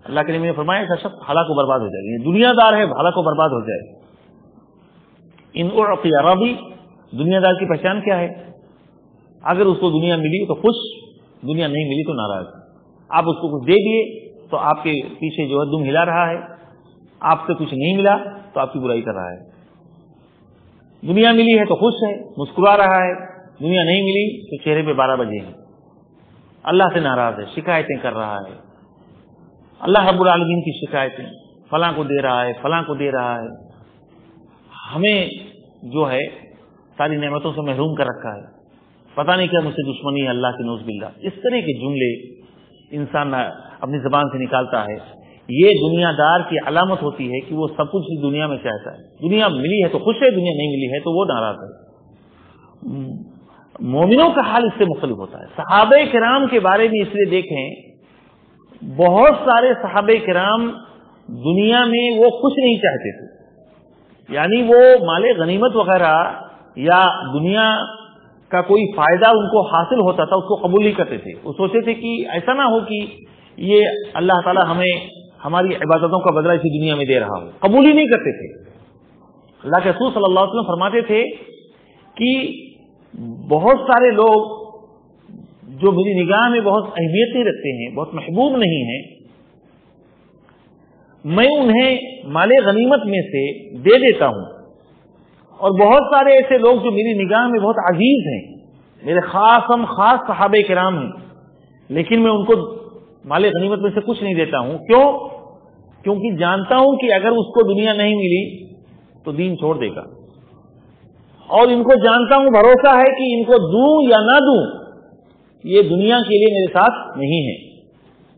اللہ کے نبی نے فرمایا ایسا شخص ہلاک و برباد ہو جائے گا. دنیا دار ہے، ہلاک و برباد ہو جائے. ان اعطی رضی، دنیا دار کی پہچان کیا ہے؟ اگر اس کو دنیا ملی تو خوش، دنیا نہیں ملی تو ناراض. آپ اس کو کچھ دے دیے تو آپ کے پیچھے جو ہے دم ہلا رہا ہے، آپ سے کچھ نہیں ملا تو آپ کی برائی کر رہا ہے. دنیا ملی ہے تو خوش ہے، مسکرا رہا ہے، دنیا نہیں ملی تو چہرے پہ 12 بجے ہیں، اللہ سے ناراض ہے، شکایتیں کر رہا ہے، اللہ رب العالمین کی شکایتیں، فلاں کو دے رہا ہے، فلاں کو دے رہا ہے، ہمیں جو ہے ساری نعمتوں سے محروم کر رکھا ہے، پتہ نہیں کیا مجھ سے دشمنی ہے، اللہ کی نعوذ باللہ. اس طرح کے جملے انسان اپنی زبان سے نکالتا ہے. یہ دنیا دار کی علامت ہوتی ہے کہ وہ سب کچھ دنیا میں چاہتا ہے. دنیا ملی ہے تو خوش ہے، دنیا نہیں ملی ہے تو وہ ناراض ہے. مومنوں کا حال اس سے مختلف ہوتا ہے. صحابہ کرام کے بارے میں اس لیے دیکھیں، بہت سارے صحابہ کرام دنیا میں وہ کچھ نہیں چاہتے تھے، یعنی وہ مال غنیمت وغیرہ یا دنیا کا کوئی فائدہ ان کو حاصل ہوتا تھا اس کو قبول نہیں کرتے تھے. وہ سوچتے تھے کہ ایسا نہ ہو کہ یہ اللہ تعالیٰ ہمیں ہماری عبادتوں کا بدلہ اسی دنیا میں دے رہا ہو، قبول ہی نہیں کرتے تھے. اللہ کے رسول صلی اللہ علیہ وسلم فرماتے تھے کہ بہت سارے لوگ جو میری نگاہ میں بہت اہمیت نہیں رکھتے ہیں، بہت محبوب نہیں ہیں، میں انہیں مال غنیمت میں سے دے دیتا ہوں، اور بہت سارے ایسے لوگ جو میری نگاہ میں بہت عزیز ہیں، میرے خاص صحابہ کرام ہیں، لیکن میں ان کو مال غنیمت میں سے کچھ نہیں دیتا ہوں. کیوں؟ کیونکہ جانتا ہوں کہ اگر اس کو دنیا نہیں ملی تو دین چھوڑ دے گا، اور ان کو جانتا ہوں، بھروسہ ہے کہ ان کو دوں یا نہ دوں یہ دنیا کے لیے میرے ساتھ نہیں ہے،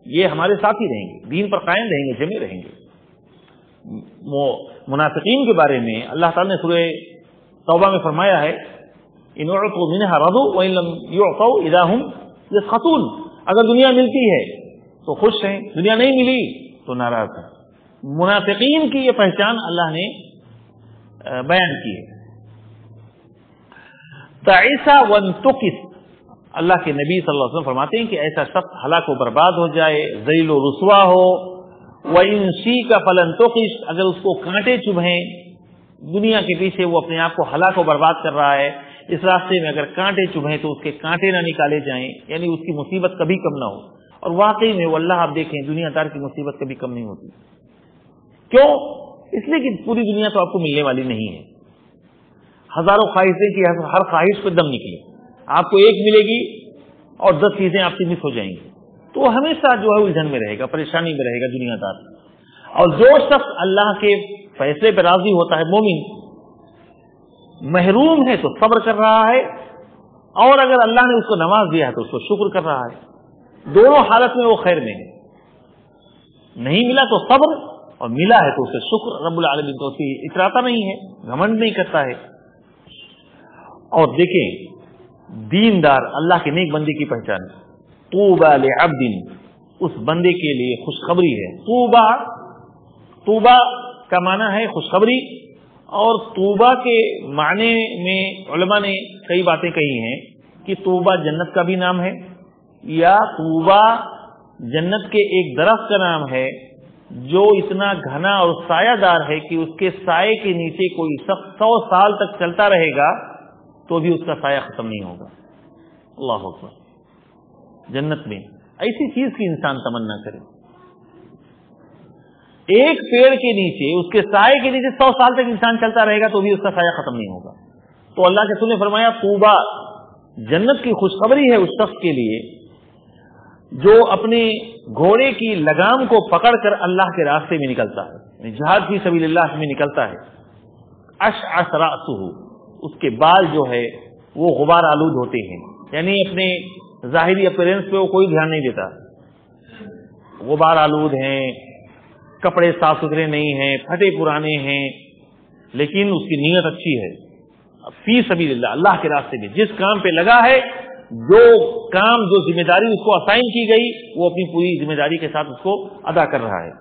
یہ ہمارے ساتھ ہی رہیں گے، دین پر قائم رہیں گے، جمے رہیں گے۔ منافقین کے بارے میں اللہ تعالیٰ نے سورہ توبہ میں فرمایا ہے ان اعطوا منها رضوا وان لم يعطوا اذا هم يسخطون، اگر دنیا ملتی ہے تو خوش ہیں، دنیا نہیں ملی تو ناراض ہیں۔ منافقین کی یہ پہچان اللہ نے بیان کی ہے۔ تعیس وانتقص، اللہ کے نبی صلی اللہ علیہ وسلم فرماتے ہیں کہ ایسا شخص ہلاک و برباد ہو جائے، ذلیل و رسوا ہو، وَإِن شِئْكَ فَلَن تُقِصْ، اگر اس کو کانٹے چبھیں، دنیا کے پیچھے وہ اپنے آپ کو ہلاک و برباد کر رہا ہے، اس راستے میں اگر کانٹے چبھیں تو اس کے کانٹے نہ نکالے جائیں، یعنی اس کی مصیبت کبھی کم نہ ہو۔ اور واقعی میں واللہ آپ دیکھیں دنیا دار کی مصیبت کبھی کم نہیں ہوتی۔ کیوں؟ اس لیے کہ پوری دنیا تو آپ کو ملنے والی نہیں ہے، ہزاروں خواہشیں کی ہر خواہش پہ دم نکلے، آپ کو ایک ملے گی اور 10 چیزیں آپ سے مس ہو جائیں گی، تو وہ ہمیشہ جو ہے الجھن میں رہے گا، پریشانی میں رہے گا دنیا دار۔ اور جو شخص اللہ کے فیصلے پہ راضی ہوتا ہے، مومن، محروم ہے تو صبر کر رہا ہے، اور اگر اللہ نے اس کو نواز دیا ہے تو اس کو شکر کر رہا ہے، دونوں حالت میں وہ خیر میں ہے۔ نہیں ملا تو صبر، اور ملا ہے تو اسے شکر، رب العالمین تو اسے اتراتا نہیں ہے، گھمنڈ نہیں کرتا ہے۔ اور دیکھیں دیندار اللہ کے نیک بندے کی پہچان، طوبی لعبد، اس بندے کے لیے خوشخبری ہے۔ طوبہ کا معنی ہے خوشخبری، اور طوبہ کے معنی میں علماء نے کئی باتیں کہی ہیں کہ طوبہ جنت کا بھی نام ہے، یا طوبہ جنت کے ایک درخت کا نام ہے جو اتنا گھنا اور سایہ دار ہے کہ اس کے سائے کے نیچے کوئی شخص 100 سال تک چلتا رہے گا تو بھی اس کا سایہ ختم نہیں ہوگا۔ اللہ اکبر۔ جنت میں ایسی چیز کی انسان تمنا کرے، ایک پیڑ کے نیچے، اس کے سائے کے نیچے 100 سال تک انسان چلتا رہے گا تو بھی اس کا سایہ ختم نہیں ہوگا۔ تو اللہ کے رسول نے فرمایا طوبہ جنت کی خوشخبری ہے اس شخص کے لیے جو اپنے گھوڑے کی لگام کو پکڑ کر اللہ کے راستے میں نکلتا ہے، جہاد فی سبیل اللہ میں نکلتا ہے۔ اشعث رأسہ، اس کے بال جو ہے وہ غبار آلود ہوتے ہیں، یعنی اپنے ظاہری اپیرنس پہ وہ کوئی دھیان نہیں دیتا، غبار آلود ہیں، کپڑے صاف ستھرے نہیں ہیں، پھٹے پرانے ہیں، لیکن اس کی نیت اچھی ہے، فی سبیل اللہ، اللہ کے راستے میں جس کام پہ لگا ہے، جو کام، جو ذمہ داری اس کو اسائن کی گئی، وہ اپنی پوری ذمہ داری کے ساتھ اس کو ادا کر رہا ہے۔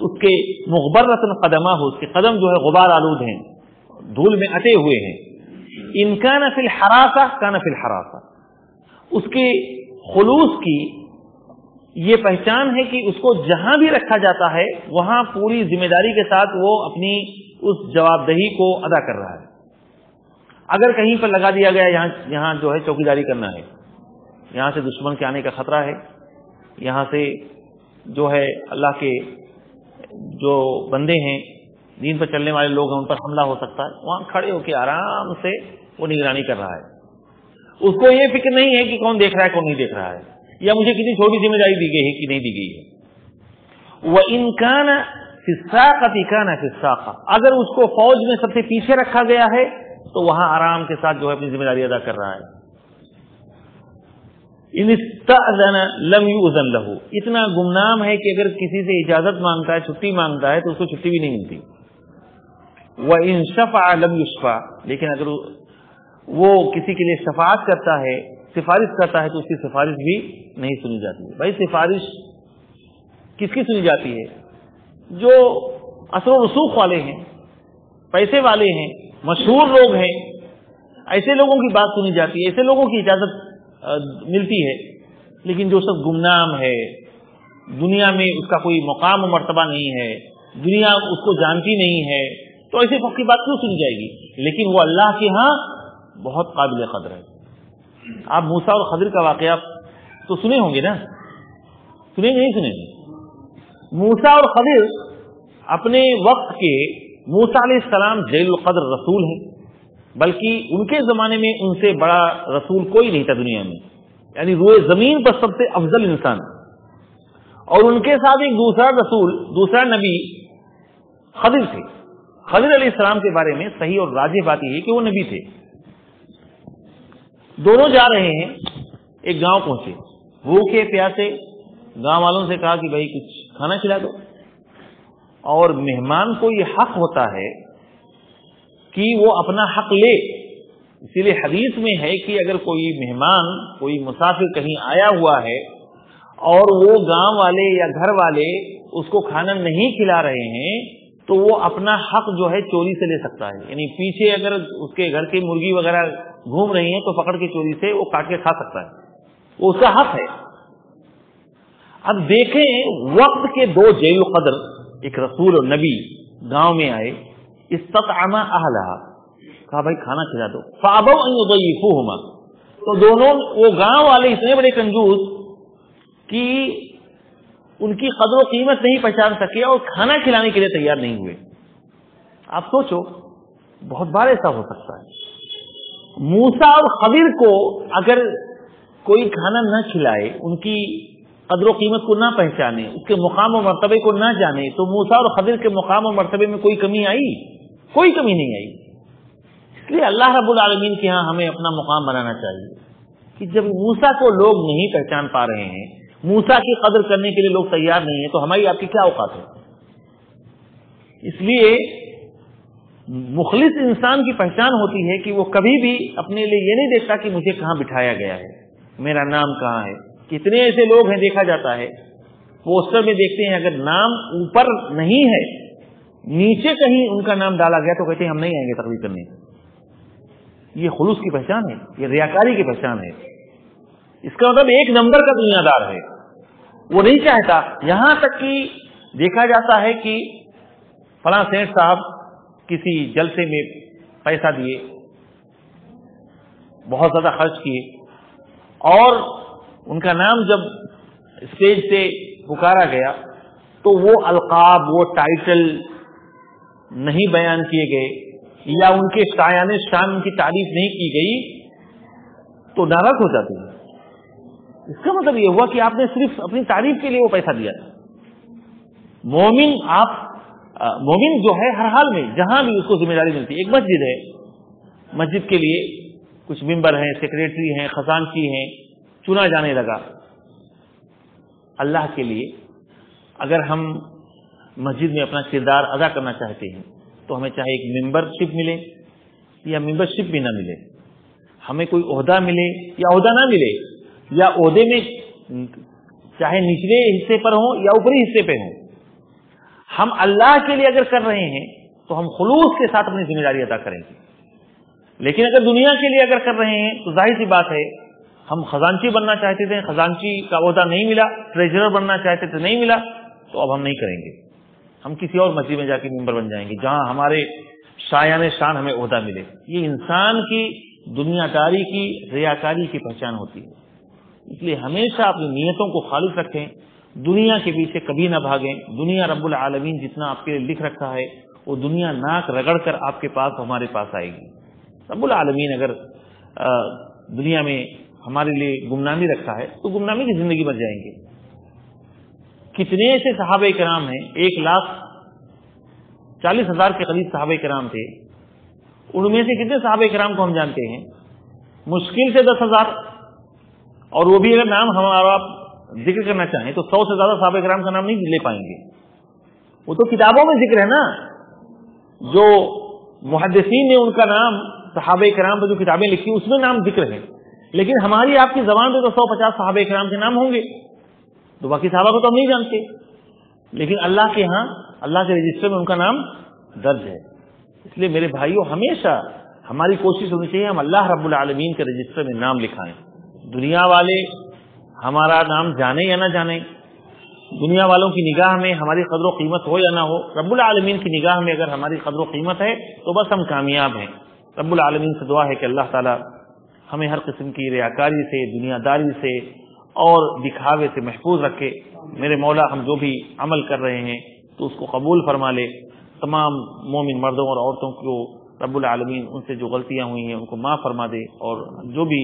اس کے مغبرۃ قدمہ، اس کے قدم جو ہے غبار آلود ہیں، دھول میں اٹے ہوئے ہیں۔ ان کان فی الحراسہ کان فی الحراسہ، اس کے خلوص کی یہ پہچان ہے کہ اس کو جہاں بھی رکھا جاتا ہے وہاں پوری ذمہ داری کے ساتھ وہ اپنی اس جواب دہی کو ادا کر رہا ہے۔ اگر کہیں پر لگا دیا گیا یہاں جو ہے چوکیداری کرنا ہے، یہاں سے دشمن کے آنے کا خطرہ ہے، یہاں سے جو ہے اللہ کے جو بندے ہیں، دین پر چلنے والے لوگ ہیں، ان پر حملہ ہو سکتا ہے، وہاں کھڑے ہو کے آرام سے وہ نگرانی کر رہا ہے۔ اس کو یہ فکر نہیں ہے کہ کون دیکھ رہا ہے کون نہیں دیکھ رہا ہے، یا مجھے کتنی چھوٹی ذمہ داری دی گئی ہے کہ نہیں دی گئی ہے۔ وَإِن كَانَ فِي السَّاقَةِ كَانَ فِي السَّاقَةِ، اگر اس کو فوج میں سب سے پیچھے رکھا گیا ہے تو وہاں آرام کے ساتھ جو ہے اپنی ذمہ داری ادا کر رہا ہے۔ ان استأذن لم يؤذن له، اتنا گمنام ہے کہ اگر کسی سے اجازت مانگتا ہے، چھٹی مانگتا ہے، تو اس کو چھٹی بھی نہیں ملتی۔ وَإِن شَفَعَ لَمْ يُشْفَعَ، لیکن اگر وہ کسی کے لیے شفاعت کرتا ہے، سفارش کرتا ہے، تو اس کی سفارش بھی نہیں سنی جاتی ہے۔ بھائی سفارش کس کی سنی جاتی ہے؟ جو اثر و رسوخ والے ہیں، پیسے والے ہیں، مشہور لوگ ہیں، ایسے لوگوں کی بات سنی جاتی ہے، ایسے لوگوں کی اجازت ملتی ہے۔ لیکن جو سب گمنام ہے، دنیا میں اس کا کوئی مقام و مرتبہ نہیں ہے، دنیا اس کو جانتی نہیں ہے، تو ایسے وقت کی بات کیوں سنی جائے گی؟ لیکن وہ اللہ کے ہاں بہت قابل قدر ہے۔ آپ موسیٰ اور خضر کا واقعہ تو سنے ہوں گے نا، سنے نہیں سنے؟ موسیٰ اور خضر اپنے وقت کے، موسیٰ علیہ السلام جلیل القدر رسول ہیں، بلکہ ان کے زمانے میں ان سے بڑا رسول کوئی نہیں تھا دنیا میں، یعنی روئے زمین پر سب سے افضل انسان۔ اور ان کے ساتھ ایک دوسرا رسول, دوسرا نبی خضر تھے. خضر علیہ السلام کے بارے میں صحیح اور راجح بات یہ ہے کہ وہ نبی تھے. دونوں جا رہے ہیں, ایک گاؤں پہنچے, بھوکے پیاسے, گاؤں والوں سے کہا کہ بھائی کچھ کھانا کھلا دو. اور مہمان کو یہ حق ہوتا ہے کہ وہ اپنا حق لے. اسی لیے حدیث میں ہے کہ اگر کوئی مہمان, کوئی مسافر کہیں آیا ہوا ہے اور وہ گاؤں والے یا گھر والے اس کو کھانا نہیں کھلا رہے ہیں تو وہ اپنا حق جو ہے چوری سے لے سکتا ہے. یعنی پیچھے اگر اس کے گھر کی مرغی وغیرہ گھوم رہی ہیں تو پکڑ کے چوری سے وہ کاٹ کے کھا سکتا ہے, وہ اس کا حق ہے. اب دیکھیں وقت کے دو جلیل القدر, ایک رسول اور نبی گاؤں میں آئے, استطعما اہلہا, کہا بھائی کھانا کھلا دو. فابوا ان یضیفوہما, تو دونوں وہ گاؤں والے اتنے بڑے کنجوس کہ ان کی قدر و قیمت نہیں پہچان سکے اور کھانا کھلانے کے لیے تیار نہیں ہوئے. آپ سوچو, بہت بار ایسا ہو سکتا ہے. موسیٰ اور خضر کو اگر کوئی کھانا نہ کھلائے, ان کی قدر و قیمت کو نہ پہچانے, اس کے مقام و مرتبے کو نہ جانے, تو موسیٰ اور خضر کے مقام و مرتبے میں کوئی کمی آئی؟ کوئی کمی نہیں آئی. اس لیے اللہ رب العالمین کے ہاں ہمیں اپنا مقام بنانا چاہیے کہ جب موسیٰ کو لوگ نہیں پہچان پا رہے ہیں, موسیٰ کی قدر کرنے کے لیے لوگ تیار نہیں ہیں, تو ہماری آپ کی کیا اوقات ہے؟ اس لیے مخلص انسان کی پہچان ہوتی ہے کہ وہ کبھی بھی اپنے لیے یہ نہیں دیکھتا کہ مجھے کہاں بٹھایا گیا ہے, میرا نام کہاں ہے. کتنے ایسے لوگ ہیں, دیکھا جاتا ہے پوسٹر میں دیکھتے ہیں اگر نام اوپر نہیں ہے, نیچے کہیں ان کا نام ڈالا گیا تو کہتے ہیں ہم نہیں آئیں گے تقریر کرنے. یہ خلوص کی پہچان ہے, یہ ریاکاری کی پہچان ہے. اس کا مطلب ایک نمبر کا دنیا دار ہے, وہ نہیں چاہتا. یہاں تک کہ دیکھا جاتا ہے کہ فلاں سیٹھ صاحب کسی جلسے میں پیسہ دیے, بہت زیادہ خرچ کیے, اور ان کا نام جب اسٹیج سے پکارا گیا تو وہ القاب, وہ ٹائٹل نہیں بیان کیے گئے یا ان کے شایان شان کی تعریف نہیں کی گئی تو ناراض ہو جاتے ہیں. اس کا مطلب یہ ہوا کہ آپ نے صرف اپنی تعریف کے لیے وہ پیسہ دیا تھا. مومن جو ہے ہر حال میں جہاں بھی اس کو ذمہ داری ملتی ہے. ایک مسجد ہے, مسجد کے لیے کچھ ممبر ہیں, سیکریٹری ہیں, خزانچی ہیں, چنا جانے لگا. اللہ کے لیے اگر ہم مسجد میں اپنا کردار ادا کرنا چاہتے ہیں تو ہمیں چاہے ایک ممبر شپ ملے یا ممبر شپ بھی نہ ملے, ہمیں کوئی عہدہ ملے یا عہدہ نہ ملے, یا عہدے میں چاہے نچلے حصے پر ہوں یا اوپری حصے پہ ہوں, ہم اللہ کے لیے اگر کر رہے ہیں تو ہم خلوص کے ساتھ اپنی ذمہ داری ادا کریں گے. لیکن اگر دنیا کے لیے اگر کر رہے ہیں تو ظاہر سی بات ہے, ہم خزانچی بننا چاہتے تھے, خزانچی کا عہدہ نہیں ملا, ٹریجرر بننا چاہتے تھے, نہیں ملا, تو اب ہم نہیں کریں گے. ہم کسی اور مسجد میں جا کے ممبر بن جائیں گے جہاں ہمارے شایان شان ہمیں عہدہ ملے. یہ انسان کی دنیا داری کی, ریاکاری کی پہچان ہوتی ہے. اس لیے ہمیشہ اپنی نیتوں کو خالص رکھیں, دنیا کے پیچھے کبھی نہ بھاگیں. دنیا رب العالمین جتنا آپ کے لیے لکھ رکھا ہے وہ دنیا ناک رگڑ کر آپ کے پاس, ہمارے پاس آئے گی. رب العالمین اگر دنیا میں ہمارے لیے گمنامی رکھا ہے تو گمنامی کی زندگی بن جائیں گے. کتنے ایسے صحابہ کرام ہیں, 1,40,000 کے قریب صحابہ کرام تھے. ان میں سے کتنے صحابہ کرام کو ہم جانتے ہیں؟ مشکل سے 10,000, اور وہ بھی اگر نام ہمارا ذکر کرنا چاہیں تو 100 سے زیادہ صحابہ کرام کا نام نہیں لے پائیں گے. وہ تو کتابوں میں ذکر ہے نا, جو محدثین نے ان کا نام صحابہ کرام پر جو کتابیں لکھی اس میں نام ذکر ہے, لیکن ہماری آپ کی زبان پہ تو 150 صحابہ کرام کے نام ہوں گے, تو باقی صحابہ کو تو ہم نہیں جانتے. لیکن اللہ کے ہاں, اللہ کے رجسٹر میں ان کا نام درج ہے. اس لیے میرے بھائیوں, ہمیشہ ہماری کوشش ہونی چاہیے ہم اللہ رب العالمین کے رجسٹر میں نام لکھائیں. دنیا والے ہمارا نام جانے یا نہ جانے, دنیا والوں کی نگاہ میں ہماری قدر و قیمت ہو یا نہ ہو, رب العالمین کی نگاہ میں اگر ہماری قدر و قیمت ہے تو بس ہم کامیاب ہیں. رب العالمین سے دعا ہے کہ اللہ تعالی ہمیں ہر قسم کی ریاکاری سے, دنیا داری سے اور دکھاوے سے محفوظ رکھے. میرے مولا ہم جو بھی عمل کر رہے ہیں تو اس کو قبول فرما لے. تمام مومن مردوں اور عورتوں کو رب العالمین ان سے جو غلطیاں ہوئی ہیں ان کو معاف فرما دے, اور جو بھی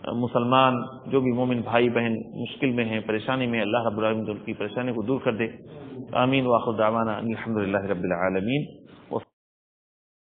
مسلمان جو بھی مومن بھائی بہن مشکل میں ہیں، پریشانی میں، اللہ رب العالمین ان کی پریشانی کو دور کر دے. آمین. وآخر دعوانا الحمد للہ رب العالمین.